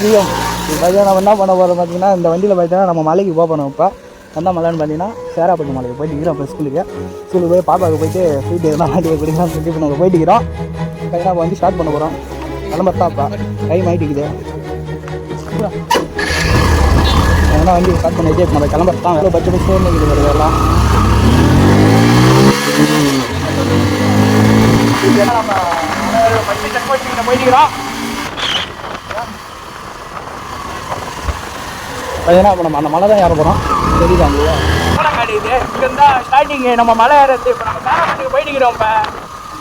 GM. பார்த்தீங்கன்னா நம்ம என்ன பண்ண போகிறோம் பார்த்தீங்கன்னா, இந்த வண்டியில் பார்த்தீங்கன்னா நம்ம மலைக்கு போகணும். இப்போ எந்த மலைன்னு பார்த்தீங்கன்னா சேராப்பட்டு மலைக்கு போயிட்டு இருக்கிறோம். இப்போ ஸ்கூலுக்கு போய் பாப்பாவுக்கு போயிட்டு ஸ்வீட் எதுனா வாங்கி குடிக்கலாம் சொல்லி இப்போ நாங்கள் போயிட்டு இருக்கிறோம். பார்த்தீங்கன்னா இப்போ வண்டி ஸ்டார்ட் பண்ண போகிறோம். கிளம்பத்தாப்பா டைம் ஆகிட்டுக்குது. அதனால் வண்டி ஸ்டார்ட் பண்ணிட்டு இப்போ நம்ம கிளம்பத்தான். எவ்வளோ பட்ஜெட் ஃபோன் இருக்குது எல்லாம். நம்ம போயிட்டுக்கிறோம். பார்த்தீங்கன்னா இப்போ நம்ம அந்த மலை தான் ஏற போகிறோம். தெரியுதா இல்லையா காடு இது. இங்கேருந்தா ஸ்டார்டிங்கு நம்ம மலை ஏறது. இப்போ நம்ம சேராப்பட்டுக்கு போயிட்டுக்கிறோம். இப்போ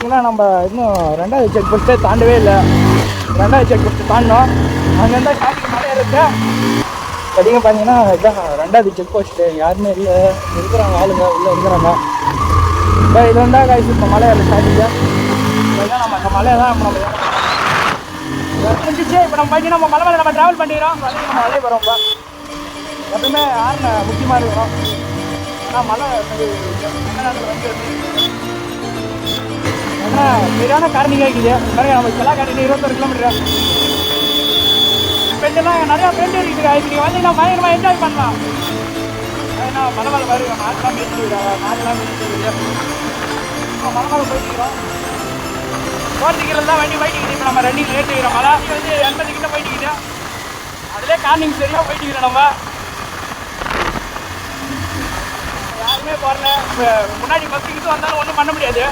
ஏன்னா நம்ம இன்னும் 2வது செக் போஸ்ட்டே தாண்டவே இல்லை. 2வது செக் போஸ்ட்டு தாண்டினோம். அங்கேருந்தா ஸ்டார்டிங் மலை ஏறது. அதிகம் பார்த்தீங்கன்னா இதுதான் 2வது செக் போஸ்ட்டு. யாருமே இல்லை, இருக்கிறாங்க ஆளுங்க உள்ளே இருக்கிறாங்க. இப்போ இது வந்தா காய்ச்சி இப்போ மலை ஏற ஸ்டார்டிங்கு. இப்போ நம்ம அந்த மலையை தான் நம்ம முடிஞ்சிச்சு. இப்போ நம்ம பார்த்தீங்கன்னா நம்ம மலை மேலே நம்ம ட்ராவல் பண்ணிக்கிறோம். நம்ம மலை வரோம். இப்போ எப்பவுமே ஆறுன முக்கியமாக இருக்கிறோம். ஆனால் மழை தமிழ்நாட்டில் வந்து ஏன்னா சரியான காரணிங்க இருக்குது. பாருங்க நம்ம எல்லா காரணியும் 21 கிலோமீட்டர். ஃப்ரெண்டெல்லாம் நிறையா ஃப்ரெண்டு இருக்குது. அதுக்கு நீங்கள் வந்து நான் பயங்கரமாக என்ஜாய் பண்ணலாம். ஏன்னா மலை மேலே பாருங்க மாட்டெலாம் மீட்டுக்கிறாங்க. மாட்டெலாம் மீட்டுக்கிறது மலை மேலே போயிட்டுக்கிறோம். போகிறதுக்கிறது தான் வண்டி போயிட்டுக்குது. இப்போ நம்ம ரன்னிங் ஏற்றிக்கிறோம். மலை வந்து 80 கிட்ட போயிட்டுக்குது. அதிலே கார்னிங் சரியாக போயிட்டுக்கிறோம். நம்ம யாருமே போகல. இப்போ முன்னாடி பஸ்ஸுக்கிட்டு வந்தாலும் ஒன்றும் பண்ண முடியாது.